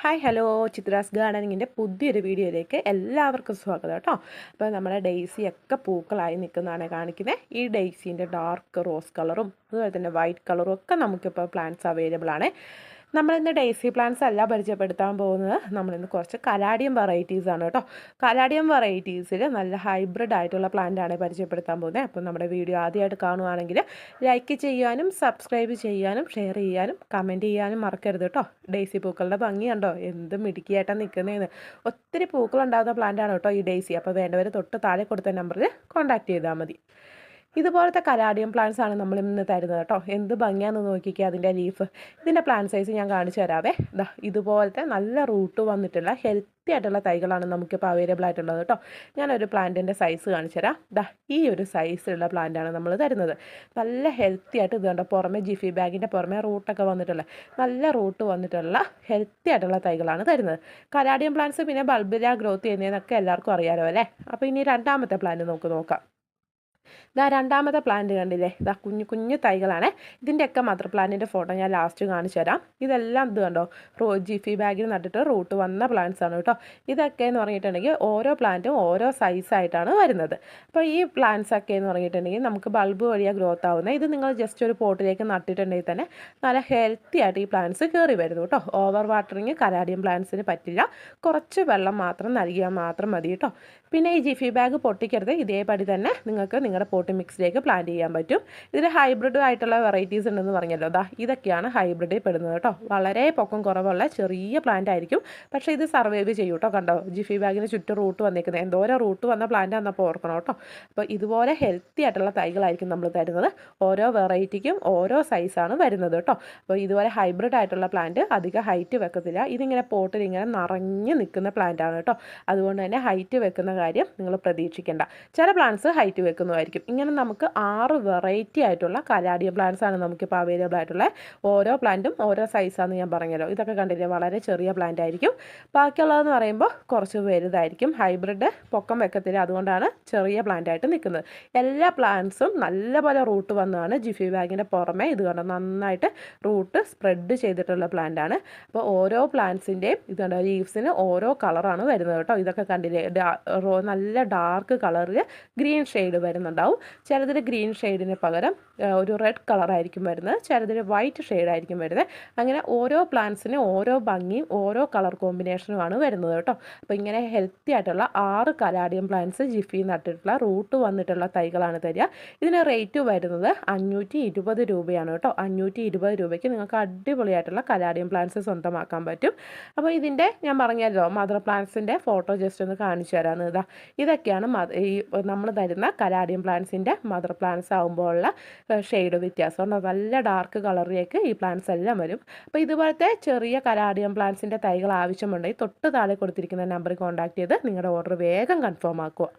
Hi hello Chitra's ഗാർഡനിങ്ങിൻ്റെ പുതിയൊരു വീഡിയോയിലേക്ക് എല്ലാവർക്കും സ്വാഗതം കേട്ടോ. അപ്പോൾ നമ്മുടെ ഡെയ്സിയൊക്കെ പൂക്കളായി നിൽക്കുന്നതാണ് കാണിക്കുന്നത്. ഈ ഡെയ്സീൻ്റെ ഡാർക്ക് റോസ് കളറും അതുപോലെ തന്നെ വൈറ്റ് കളറും ഒക്കെ നമുക്കിപ്പോൾ പ്ലാന്റ്സ് അവൈലബിൾ ആണ്. നമ്മളിന്ന് ഡെയ്സി പ്ലാന്റ്സ് അല്ല പരിചയപ്പെടുത്താൻ പോകുന്നത്, നമ്മളിന്ന് കുറച്ച് കലാഡിയം വെറൈറ്റീസാണ് കേട്ടോ. കലാഡിയം വെറൈറ്റീസിൽ നല്ല ഹൈബ്രിഡ് ആയിട്ടുള്ള പ്ലാന്റാണ് പരിചയപ്പെടുത്താൻ പോകുന്നത്. അപ്പോൾ നമ്മുടെ വീഡിയോ ആദ്യമായിട്ട് കാണുവാണെങ്കിൽ ലൈക്ക് ചെയ്യാനും സബ്സ്ക്രൈബ് ചെയ്യാനും ഷെയർ ചെയ്യാനും കമൻറ്റ് ചെയ്യാനും മറക്കരുത് കേട്ടോ. ഡെയ്സി പൂക്കളുടെ ഭംഗി കണ്ടോ, എന്ത് മിടുക്കിയായിട്ടാണ് നിൽക്കുന്നതെന്ന്. ഒത്തിരി പൂക്കളുണ്ടാകുന്ന പ്ലാന്റാണ് കേട്ടോ ഈ ഡെയ്സി. അപ്പോൾ വേണ്ടവർ തൊട്ട് താഴെ കൊടുത്ത നമ്പറിൽ കോൺടാക്റ്റ് ചെയ്താൽ മതി. ഇതുപോലത്തെ കലാഡിയം പ്ലാന്റ്സ് ആണ് നമ്മൾ ഇന്ന് തരുന്നത് കേട്ടോ. എന്ത് ഭംഗിയാണെന്ന് നോക്കിക്കുക അതിൻ്റെ ലീഫ്. ഇതിൻ്റെ പ്ലാന്റ് സൈസ് ഞാൻ കാണിച്ചു തരാവേ. ഇതുപോലത്തെ നല്ല റൂട്ട് വന്നിട്ടുള്ള ഹെൽത്തി ആയിട്ടുള്ള തൈകളാണ് നമുക്കിപ്പോൾ അവൈലബിൾ ആയിട്ടുള്ളത് കേട്ടോ. ഞാനൊരു പ്ലാന്റിൻ്റെ സൈസ് കാണിച്ചു തരാം. ഈ ഒരു സൈസുള്ള പ്ലാന്റാണ് നമ്മൾ തരുന്നത്. നല്ല ഹെൽത്തി ആയിട്ട് ഇത് കണ്ടോ, പുറമെ ജിഫി ബാഗിൻ്റെ പുറമെ റൂട്ടൊക്കെ വന്നിട്ടുള്ള നല്ല റൂട്ട് വന്നിട്ടുള്ള ഹെൽത്തി ആയിട്ടുള്ള തൈകളാണ് തരുന്നത്. കലാഡിയം പ്ലാന്റ്സ് പിന്നെ ബൾബില ഗ്രോത്ത് ചെയ്യുന്നതെന്നൊക്കെ എല്ലാവർക്കും അറിയാലോ അല്ലേ. അപ്പോൾ ഇനി രണ്ടാമത്തെ പ്ലാന്റ് നോക്കാം. രണ്ടാമത്തെ പ്ലാന്റ് കണ്ടില്ലേ, കുഞ്ഞു കുഞ്ഞു തൈകളാണ്. ഇതിൻ്റെയൊക്കെ മദർ പ്ലാന്റിൻ്റെ ഫോട്ടോ ഞാൻ ലാസ്റ്റ് കാണിച്ചു തരാം. ഇതെല്ലാം ഇത് കണ്ടോ, ജിഫി ബാഗിൽ നട്ടിട്ട് റൂട്ട് വന്ന പ്ലാന്റ്സ് ആണ് കേട്ടോ. ഇതൊക്കെ എന്ന് പറഞ്ഞിട്ടുണ്ടെങ്കിൽ ഓരോ പ്ലാന്റും ഓരോ സൈസായിട്ടാണ് വരുന്നത്. അപ്പോൾ ഈ പ്ലാന്റ്സ് ഒക്കെ എന്ന് പറഞ്ഞിട്ടുണ്ടെങ്കിൽ നമുക്ക് ബൾബ് വഴിയാണ് ഗ്രോത്ത് ആവുന്നത്. ഇത് നിങ്ങൾ ജസ്റ്റ് ഒരു പോട്ടിലേക്ക് നട്ടിട്ടുണ്ടെങ്കിൽ തന്നെ നല്ല ഹെൽത്തി ആയിട്ട് ഈ പ്ലാന്റ്സ് കയറി വരുന്നു കേട്ടോ. ഓവർ വാട്ടറിങ് കലാഡിയം പ്ലാന്റ്സിന് പറ്റില്ല. കുറച്ച് വെള്ളം മാത്രം നൽകിയാൽ മാത്രം മതി കേട്ടോ. പിന്നെ ഈ ജിഫി ബാഗ് പൊട്ടിക്കരുത്. ഇതേപടി തന്നെ നിങ്ങൾക്ക് നിങ്ങളുടെ പോട്ട് മിക്സിലേക്ക് പ്ലാന്റ് ചെയ്യാൻ പറ്റും. ഇതിൽ ഹൈബ്രിഡ് ആയിട്ടുള്ള വെറൈറ്റീസ് ഉണ്ടെന്ന് പറഞ്ഞല്ലോ. ഇതൊക്കെയാണ് ഹൈബ്രിഡിൽ പെടുന്നത് കേട്ടോ. വളരെ പൊക്കം കുറവുള്ള ചെറിയ പ്ലാന്റ് ആയിരിക്കും, പക്ഷേ ഇത് സർവൈവ് ചെയ്യും കേട്ടോ. കണ്ടോ, ജിഫി ബാഗിന് ചുറ്റും റൂട്ട് വന്നിരിക്കുന്നത്. എന്തോരം റൂട്ട് വന്ന പ്ലാന്റ് ആണെന്നപ്പോൾ ഓർക്കണം കേട്ടോ. അപ്പോൾ ഇതുപോലെ ഹെൽത്തി ആയിട്ടുള്ള തൈകളായിരിക്കും നമ്മൾ തരുന്നത്. ഓരോ വെറൈറ്റിക്കും ഓരോ സൈസാണ് വരുന്നത് കേട്ടോ. അപ്പോൾ ഇതുപോലെ ഹൈബ്രിഡ് ആയിട്ടുള്ള പ്ലാന്റ് അധികം ഹൈറ്റ് വെക്കത്തില്ല. ഇതിങ്ങനെ പോട്ടിൽ ഇങ്ങനെ നിറഞ്ഞ് നിൽക്കുന്ന പ്ലാന്റ് ആണ് കേട്ടോ. അതുകൊണ്ട് തന്നെ ഹൈറ്റ് വെക്കുന്ന കാര്യം നിങ്ങൾ പ്രതീക്ഷിക്കേണ്ട. ചില പ്ലാന്റ്സ് ഹൈറ്റ് വെക്കുന്നതായിരിക്കും. ഇങ്ങനെ നമുക്ക് 6 വെറൈറ്റി ആയിട്ടുള്ള കലാഡിയം പ്ലാന്റ്സ് ആണ് നമുക്കിപ്പോൾ അവൈലബിൾ ആയിട്ടുള്ള. ഓരോ പ്ലാന്റും ഓരോ സൈസാണെന്ന് ഞാൻ പറഞ്ഞല്ലോ. ഇതൊക്കെ കണ്ടില്ലേ, വളരെ ചെറിയ പ്ലാന്റ് ആയിരിക്കും. ബാക്കിയുള്ളതെന്ന് പറയുമ്പോൾ കുറച്ച് വലുതായിരിക്കും. ഹൈബ്രിഡ് പൊക്കം വെക്കത്തില്ല, അതുകൊണ്ടാണ് ചെറിയ പ്ലാന്റ് ആയിട്ട് നിൽക്കുന്നത്. എല്ലാ പ്ലാന്റ്സും നല്ലപോലെ റൂട്ട് വന്നതാണ്. ജിഫി ബാഗിൻ്റെ പുറമെ ഇത് കണ്ടോ, നന്നായിട്ട് റൂട്ട് സ്പ്രെഡ് ചെയ്തിട്ടുള്ള പ്ലാന്റ് ആണ്. അപ്പോൾ ഓരോ പ്ലാന്റ്സിൻ്റെയും ഇത് കണ്ടോ, ലീവ്സിന് ഓരോ കളറാണ് വരുന്നത് കേട്ടോ. ഇതൊക്കെ കണ്ടില്ലേ, നല്ല ഡാർക്ക് കളറിൽ ഗ്രീൻ ഷെയ്ഡ് വരുന്നുണ്ടാവും. ചിലതിൽ ഗ്രീൻ ഷെയ്ഡിന് പകരം ഒരു റെഡ് കളറായിരിക്കും വരുന്നത്, ചിലതിൽ വൈറ്റ് ഷെയ്ഡായിരിക്കും വരുന്നത്. അങ്ങനെ ഓരോ പ്ലാന്റ്സിന് ഓരോ ഭംഗിയും ഓരോ കളർ കോമ്പിനേഷനുമാണ് വരുന്നത് കേട്ടോ. അപ്പോൾ ഇങ്ങനെ ഹെൽത്തി ആയിട്ടുള്ള 6 കലാഡിയം പ്ലാന്റ്സ് ജിഫി നട്ടിട്ടുള്ള റൂട്ട് വന്നിട്ടുള്ള തൈകളാണ് തരിക. ഇതിന് റേറ്റ് വരുന്നത് 520 രൂപയാണ് കേട്ടോ. 520 രൂപയ്ക്ക് നിങ്ങൾക്ക് അടിപൊളിയായിട്ടുള്ള കലാഡിയം പ്ലാന്റ്സ് സ്വന്തമാക്കാൻ പറ്റും. അപ്പോൾ ഇതിൻ്റെ ഞാൻ പറഞ്ഞല്ലോ, മദർ പ്ലാന്റ്സിൻ്റെ ഫോട്ടോ ജസ്റ്റ് ഒന്ന് കാണിച്ചു തരാമെന്ന്. ഇതൊക്കെയാണ് ഈ നമ്മൾ തരുന്ന കലാഡിയം പ്ലാന്റ്സിൻ്റെ മദർ പ്ലാന്റ്സ് ആകുമ്പോൾ ഉള്ള ഷെയ്ഡ് വ്യത്യാസം. നല്ല ഡാർക്ക് കളറിലേക്ക് ഈ പ്ലാന്റ്സ് എല്ലാം വരും. അപ്പോൾ ഇതുപോലത്തെ ചെറിയ കലാഡിയം പ്ലാന്റ്സിൻ്റെ തൈകൾ ആവശ്യമുണ്ടെങ്കിൽ തൊട്ട് താഴെ കൊടുത്തിരിക്കുന്ന നമ്പറിൽ കോൺടാക്ട് ചെയ്ത് നിങ്ങളുടെ ഓർഡർ വേഗം കൺഫേം ആക്കുക.